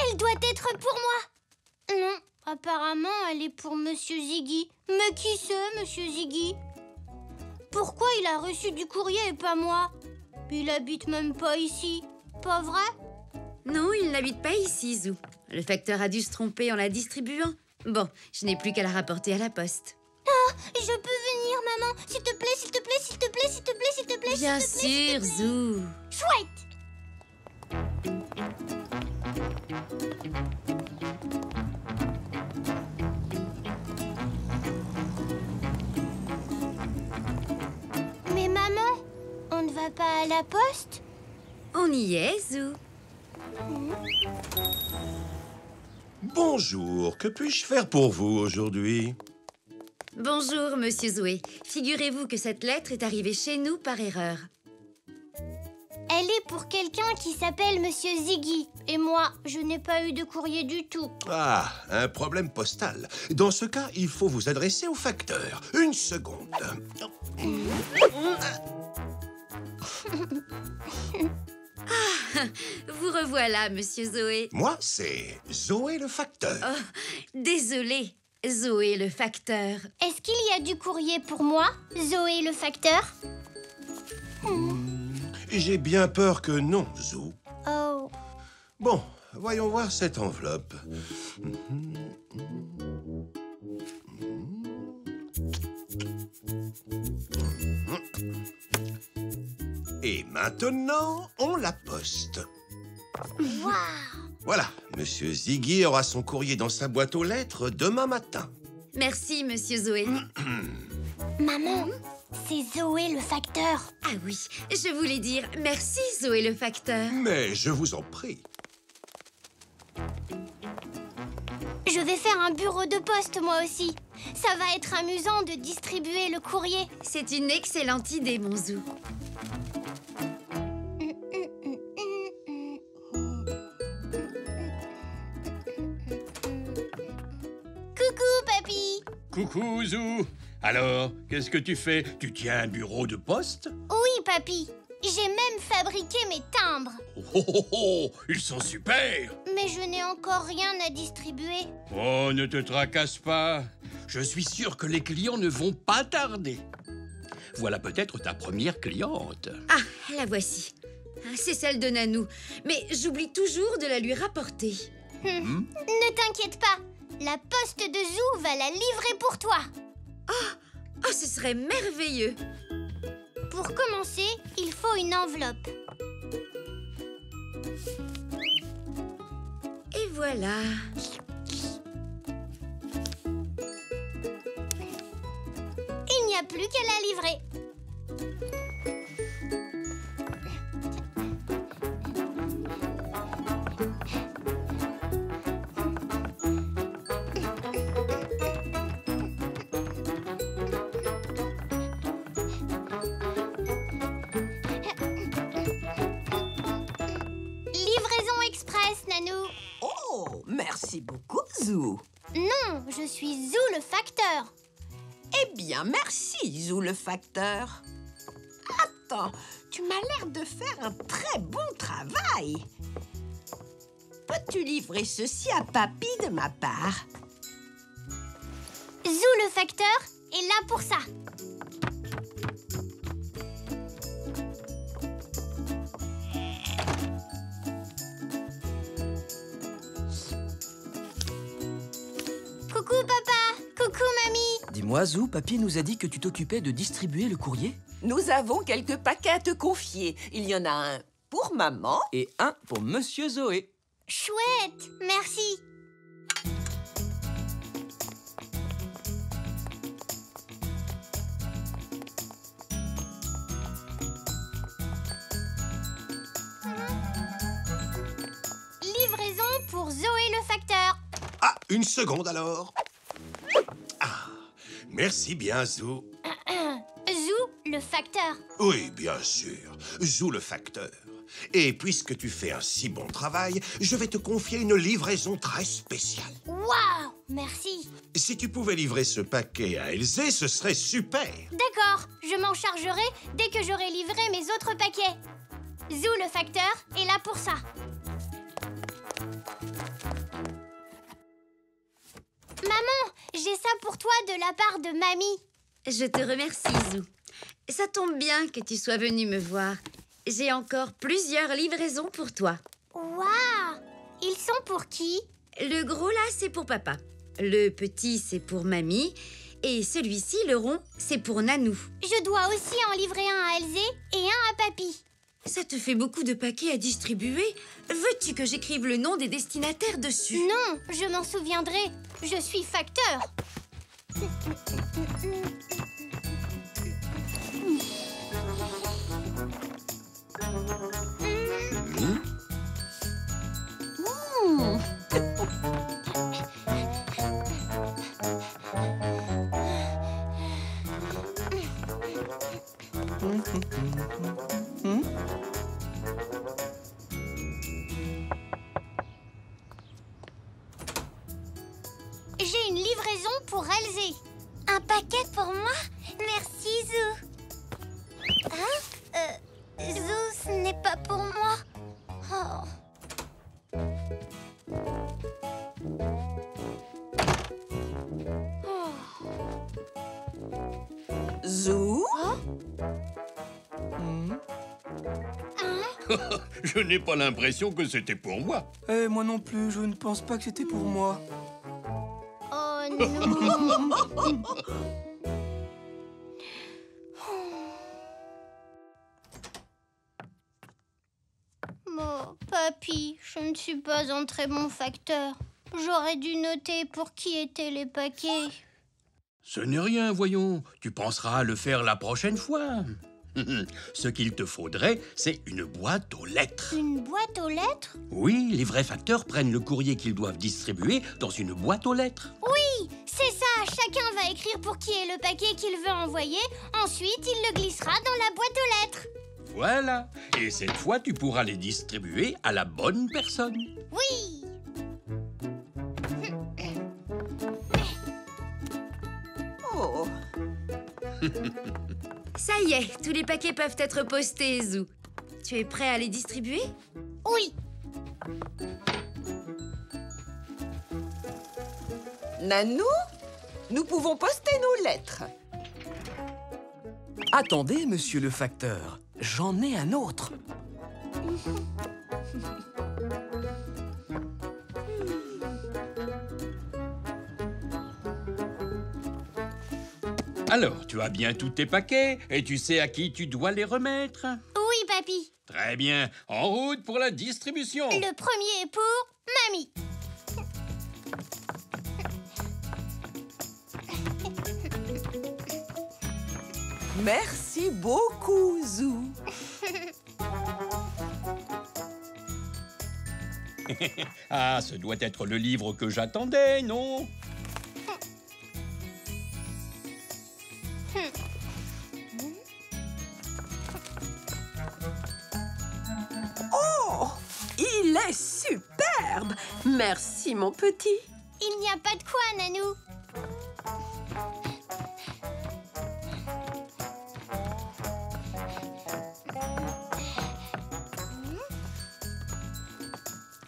Elle doit être pour moi. Non, apparemment, elle est pour Monsieur Ziggy. Mais qui c'est, Monsieur Ziggy? Pourquoi il a reçu du courrier et pas moi? Il habite même pas ici, pas vrai? Non, il n'habite pas ici, Zou. Le facteur a dû se tromper en la distribuant. Bon, je n'ai plus qu'à la rapporter à la poste. Oh, je peux venir, maman? S'il te plaît, s'il te plaît, s'il te plaît, s'il te plaît, s'il te plaît, Bien s'il te plaît, sûr, s'il te plaît. Zou. Chouette! Mais maman, on ne va pas à la poste? On y est, Zou. Bonjour, que puis-je faire pour vous aujourd'hui? Bonjour, Monsieur Zoé. Figurez-vous que cette lettre est arrivée chez nous par erreur. Elle est pour quelqu'un qui s'appelle Monsieur Ziggy. Et moi, je n'ai pas eu de courrier du tout. Ah, un problème postal. Dans ce cas, il faut vous adresser au facteur. Une seconde. Vous revoilà, Monsieur Zoé. Moi, c'est Zoé le facteur. Oh, désolé, Zoé le facteur. Est-ce qu'il y a du courrier pour moi, Zoé le facteur? J'ai bien peur que non, Zou. Oh. Bon, voyons voir cette enveloppe. Et maintenant, on la poste. Waouh. Voilà, Monsieur Ziggy aura son courrier dans sa boîte aux lettres demain matin. Merci, Monsieur Zoé. Maman, c'est Zoé le facteur. Ah oui, je voulais dire merci, Zoé le facteur. Mais je vous en prie. Je vais faire un bureau de poste, moi aussi. Ça va être amusant de distribuer le courrier. C'est une excellente idée, mon Zou. Coucou, papy. Coucou, Zou. Alors, qu'est-ce que tu fais? Tu tiens un bureau de poste? Oui, papy. J'ai même fabriqué mes timbres. Oh, oh, oh, oh, ils sont super! Mais je n'ai encore rien à distribuer. Oh, ne te tracasse pas. Je suis sûr que les clients ne vont pas tarder. Voilà peut-être ta première cliente. Ah, la voici. C'est celle de Nanou. Mais j'oublie toujours de la lui rapporter. Ne t'inquiète pas. La poste de Zou va la livrer pour toi. Oh, ce serait merveilleux. Pour commencer, il faut une enveloppe. Et voilà. Il n'y a plus qu'à la livrer. Livraison express, Nanou. Oh, merci beaucoup, Zou. Non, je suis Zou le facteur. Eh bien, merci, Zou le facteur. Attends, tu m'as l'air de faire un très bon travail. Peux-tu livrer ceci à Papy de ma part? Zou le facteur est là pour ça. Coucou papa, coucou mamie. Dis-moi, Zou, papy nous a dit que tu t'occupais de distribuer le courrier. Nous avons quelques paquets à te confier. Il y en a un pour maman. Et un pour Monsieur Zoé. Chouette, merci. Livraison pour Zoé le facteur. Ah, une seconde alors. Ah, merci bien, Zou. Zou le facteur. Oui, bien sûr. Zou le facteur. Et puisque tu fais un si bon travail, je vais te confier une livraison très spéciale. Waouh, merci. Si tu pouvais livrer ce paquet à Elzé, ce serait super. D'accord, je m'en chargerai dès que j'aurai livré mes autres paquets. Zou le facteur est là pour ça. Maman, j'ai ça pour toi de la part de mamie. Je te remercie, Zou. Ça tombe bien que tu sois venu me voir. J'ai encore plusieurs livraisons pour toi. Waouh, ils sont pour qui? Le gros là, c'est pour papa. Le petit, c'est pour mamie. Et celui-ci, le rond, c'est pour Nanou. Je dois aussi en livrer un à Elzé et un à papy. Ça te fait beaucoup de paquets à distribuer. Veux-tu que j'écrive le nom des destinataires dessus? Non, je m'en souviendrai. Je suis facteur. J'ai une livraison pour Elzé. Un paquet pour moi? Merci, Zou. Hein? Zou, ce n'est pas pour moi. Oh. Zou? Je n'ai pas l'impression que c'était pour moi. Eh, moi non plus, je ne pense pas que c'était pour moi. Oh non. Bon, papy, je ne suis pas un très bon facteur. J'aurais dû noter pour qui étaient les paquets. Ce n'est rien, voyons. Tu penseras à le faire la prochaine fois. Ce qu'il te faudrait, c'est une boîte aux lettres. Une boîte aux lettres? Oui, les vrais facteurs prennent le courrier qu'ils doivent distribuer dans une boîte aux lettres. Oui, c'est ça. Chacun va écrire pour qui est le paquet qu'il veut envoyer. Ensuite, il le glissera dans la boîte aux lettres. Voilà. Et cette fois, tu pourras les distribuer à la bonne personne. Oui. Oh. Ça y est, tous les paquets peuvent être postés, Zou. Tu es prêt à les distribuer? Oui. Nanou, nous pouvons poster nos lettres. Attendez, monsieur le facteur. J'en ai un autre. Alors, tu as bien tous tes paquets et tu sais à qui tu dois les remettre? Oui, papy. Très bien. En route pour la distribution. Le premier est pour mamie. Merci beaucoup, Zou. Ah, ce doit être le livre que j'attendais, non? Oh, il est superbe. Merci, mon petit. Il n'y a pas de quoi, Nanou.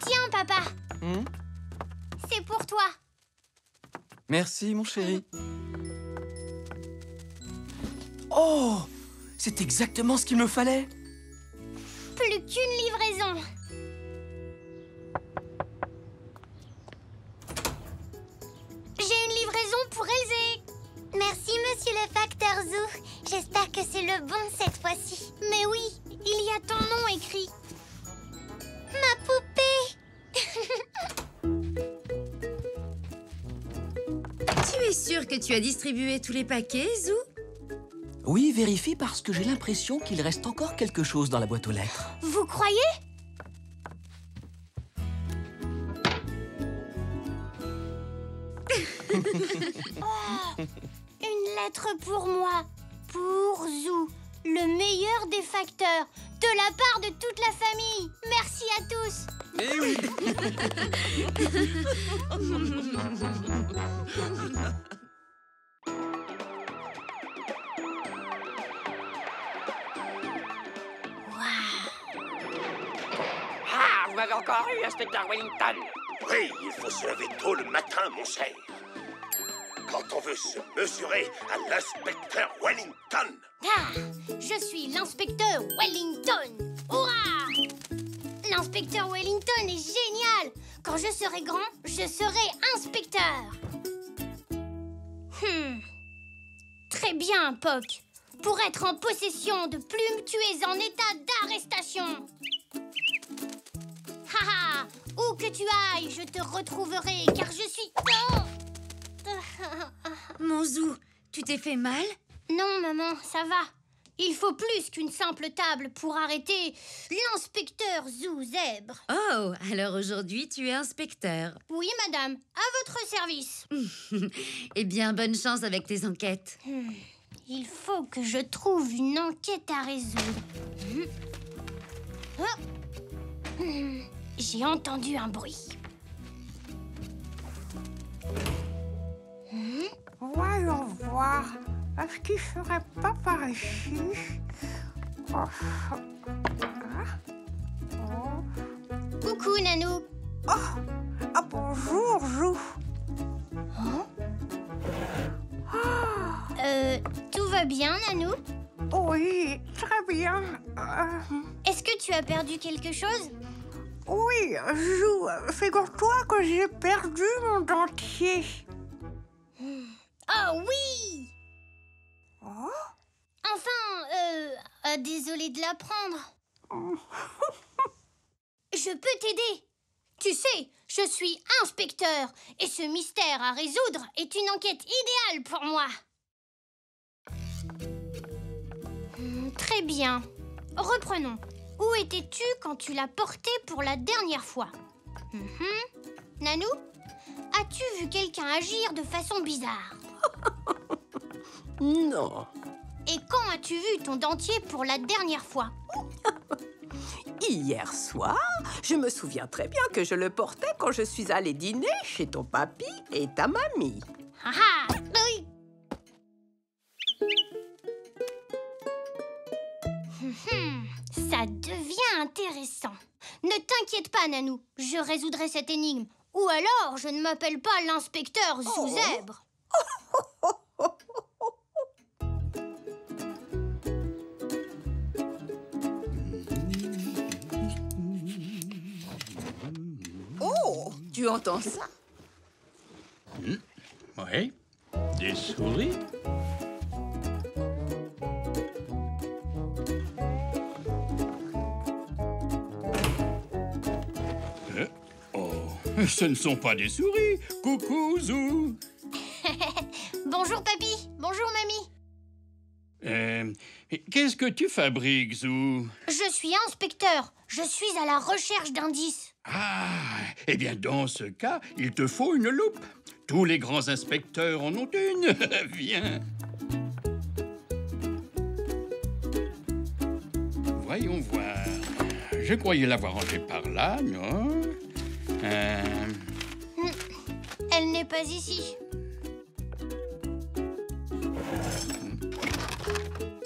Tiens, papa. C'est pour toi. Merci, mon chéri. Oh, c'est exactement ce qu'il me fallait. Plus qu'une livraison. J'ai une livraison pour Elzé. Merci, monsieur le facteur Zou. J'espère que c'est le bon cette fois-ci. Mais oui, il y a ton nom écrit. Ma poupée. Tu es sûr que tu as distribué tous les paquets, Zou? Oui, vérifie parce que j'ai l'impression qu'il reste encore quelque chose dans la boîte aux lettres. Vous croyez? Oh, une lettre pour moi, pour Zou, le meilleur des facteurs, de la part de toute la famille. Merci à tous. Eh oui. Ah, vous m'avez encore eu, inspecteur Wellington. Oui, il faut se lever tôt le matin, mon cher. Quand on veut se mesurer à l'inspecteur Wellington. Ah, je suis l'inspecteur Wellington. Hurrah! L'inspecteur Wellington est génial. Quand je serai grand, je serai inspecteur. Très bien, Poc. Pour être en possession de plumes, tu es en état d'arrestation. Haha, où que tu ailles, je te retrouverai, car je suis... Mon Zou, tu t'es fait mal? Non, maman, ça va. Il faut plus qu'une simple table pour arrêter l'inspecteur Zou Zèbre. Oh, alors aujourd'hui, tu es inspecteur. Oui, madame, à votre service. Eh bien, bonne chance avec tes enquêtes. Il faut que je trouve une enquête à résoudre. J'ai entendu un bruit. Voyons voir. Est-ce qu'il serait pas par ici? Coucou, Nanou. Bonjour, Zou. Tout va bien, Nanou? Oui, très bien. Est-ce que tu as perdu quelque chose? Oui, Zou, figure-toi que j'ai perdu mon dentier. Oh oui! Enfin, désolée de l'apprendre. Je peux t'aider. Tu sais, je suis inspecteur et ce mystère à résoudre est une enquête idéale pour moi. Très bien. Reprenons. Où étais-tu quand tu l'as porté pour la dernière fois? Nanou, as-tu vu quelqu'un agir de façon bizarre? Non. Et quand as-tu vu ton dentier pour la dernière fois? Hier soir, je me souviens très bien que je le portais quand je suis allée dîner chez ton papy et ta mamie. Ah ah, oui. Ça devient intéressant. Ne t'inquiète pas, Nanou. Je résoudrai cette énigme. Ou alors, je ne m'appelle pas l'inspecteur Zou Zèbre. Oh, tu entends ça? Oui. Des souris. Ce ne sont pas des souris. Coucou, Zou. Bonjour, papy. Bonjour, mamie. Qu'est-ce que tu fabriques, Zou? Je suis inspecteur. Je suis à la recherche d'indices. Ah, eh bien, dans ce cas, il te faut une loupe. Tous les grands inspecteurs en ont une. Viens. Voyons voir. Je croyais l'avoir rangée par là, non? Elle n'est pas ici.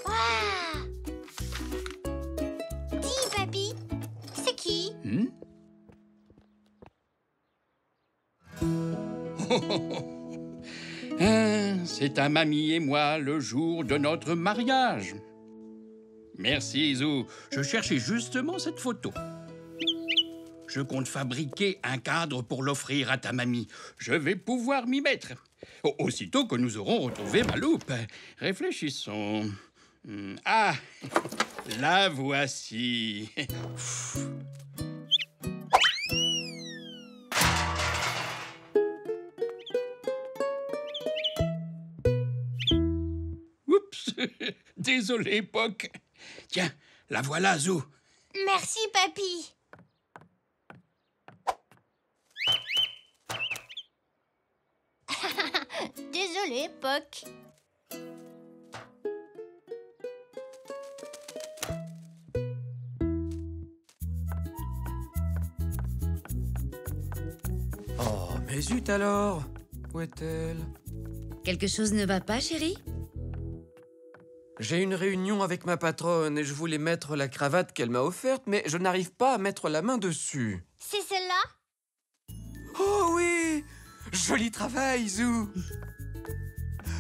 Waouh! Dis, papy, c'est qui? C'est ta mamie et moi le jour de notre mariage. Merci, Zou. Je cherchais justement cette photo. Je compte fabriquer un cadre pour l'offrir à ta mamie. Je vais pouvoir m'y mettre. Aussitôt que nous aurons retrouvé ma loupe. Réfléchissons. Ah, la voici. Oups, désolé, Poc. Tiens, la voilà, Zou. Merci, papy. Désolé, Poc. Oh, mais zut alors! Où est-elle? Quelque chose ne va pas, chérie? J'ai une réunion avec ma patronne et je voulais mettre la cravate qu'elle m'a offerte, mais je n'arrive pas à mettre la main dessus. C'est celle-là? Oh oui! Joli travail, Zou!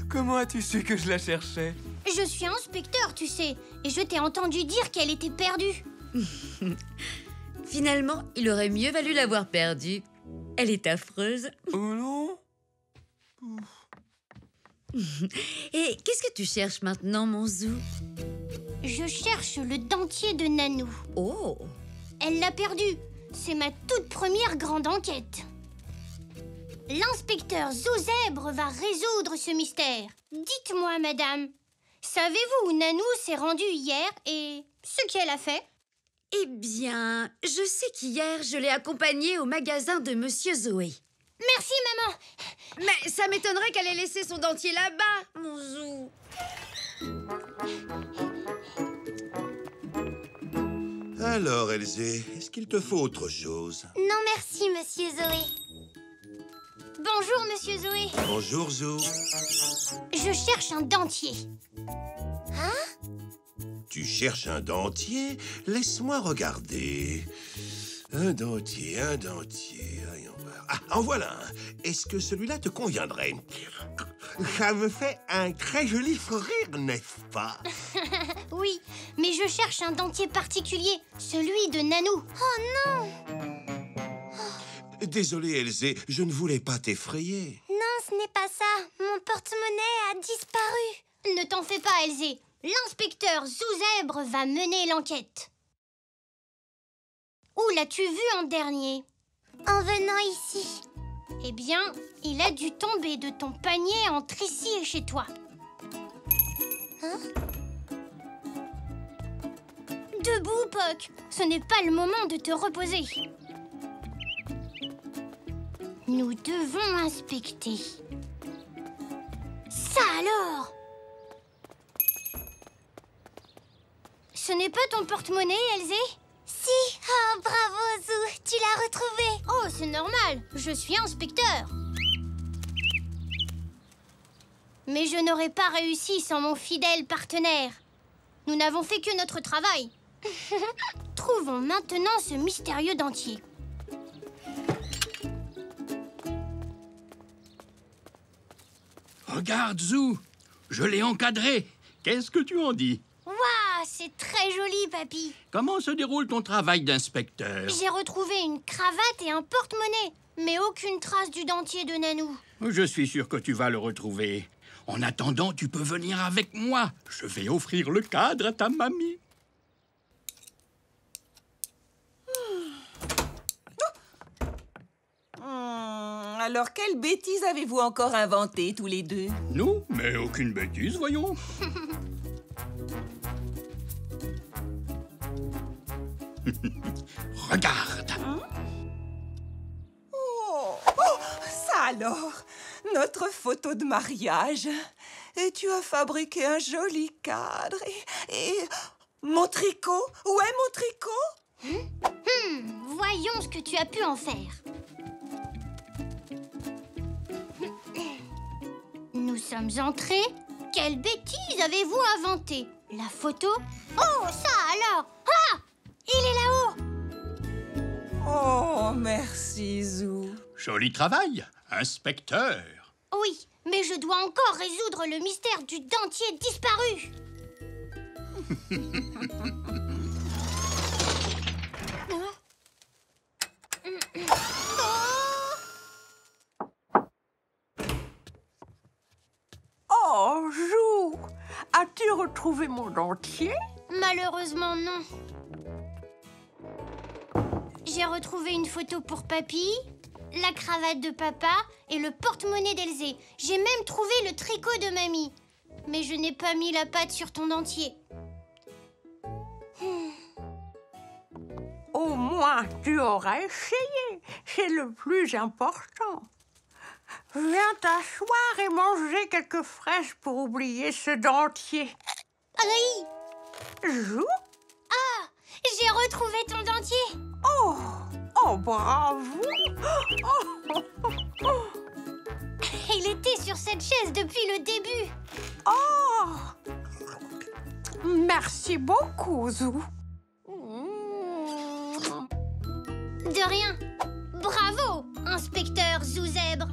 Comment as-tu su que je la cherchais? Je suis inspecteur, tu sais, et je t'ai entendu dire qu'elle était perdue. Finalement, il aurait mieux valu l'avoir perdue. Elle est affreuse. Oh non? Et qu'est-ce que tu cherches maintenant, mon Zou? Je cherche le dentier de Nanou. Oh! Elle l'a perdu. C'est ma toute première grande enquête. L'inspecteur Zouzèbre va résoudre ce mystère. Dites-moi, madame, savez-vous où Nanou s'est rendue hier et ce qu'elle a fait? Eh bien, je sais qu'hier, je l'ai accompagnée au magasin de Monsieur Zoé. Merci, maman. Mais ça m'étonnerait qu'elle ait laissé son dentier là-bas, mon Zou. Alors, Elzé, est-ce qu'il te faut autre chose? Non, merci, Monsieur Zoé. Bonjour, Monsieur Zoé. Bonjour, Zou. Je cherche un dentier. Tu cherches un dentier? Laisse-moi regarder. Un dentier. Voyons voir. Ah, en voilà un. Est-ce que celui-là te conviendrait? Ça me fait un très joli sourire, n'est-ce pas? Oui, mais je cherche un dentier particulier, celui de Nanou. Oh non! Désolé, Elzé, je ne voulais pas t'effrayer. Non, ce n'est pas ça. Mon porte-monnaie a disparu. Ne t'en fais pas, Elzé. L'inspecteur Zouzèbre va mener l'enquête. Où l'as-tu vu en dernier? En venant ici. Eh bien, il a dû tomber de ton panier entre ici et chez toi. Debout, Poc. Ce n'est pas le moment de te reposer. Nous devons inspecter. Ça alors! Ce n'est pas ton porte-monnaie, Elzé? Si. Oh, bravo, Zou. Tu l'as retrouvé. Oh, c'est normal. Je suis inspecteur. Mais je n'aurais pas réussi sans mon fidèle partenaire. Nous n'avons fait que notre travail. Trouvons maintenant ce mystérieux dentier. Regarde, Zou. Je l'ai encadré. Qu'est-ce que tu en dis? Waouh, c'est très joli, papy. Comment se déroule ton travail d'inspecteur? J'ai retrouvé une cravate et un porte-monnaie, mais aucune trace du dentier de Nanou. Je suis sûr que tu vas le retrouver. En attendant, tu peux venir avec moi. Je vais offrir le cadre à ta mamie. Alors, quelle bêtise avez-vous encore inventée, tous les deux? Nous? Mais aucune bêtise, voyons. Regarde. Oh, ça alors, notre photo de mariage. Et tu as fabriqué un joli cadre. Et mon tricot? Où est mon tricot? Voyons ce que tu as pu en faire. Nous sommes entrés. Quelle bêtise avez-vous inventée? La photo? Oh, ça alors! Ah! Il est là-haut! Oh, merci, Zou. Joli travail, inspecteur. Oui, mais je dois encore résoudre le mystère du dentier disparu. Oh, Zou, as-tu retrouvé mon dentier? Malheureusement, non. J'ai retrouvé une photo pour Papy, la cravate de Papa et le porte-monnaie d'Elzé. J'ai même trouvé le tricot de Mamie. Mais je n'ai pas mis la patte sur ton dentier. Au moins, tu auras essayé. C'est le plus important. Viens t'asseoir et manger quelques fraises pour oublier ce dentier. Aïe! Zou? Ah! J'ai retrouvé ton dentier! Oh! Oh, bravo! Il était sur cette chaise depuis le début. Oh! Merci beaucoup, Zou. De rien. Bravo, inspecteur Zouzèbre.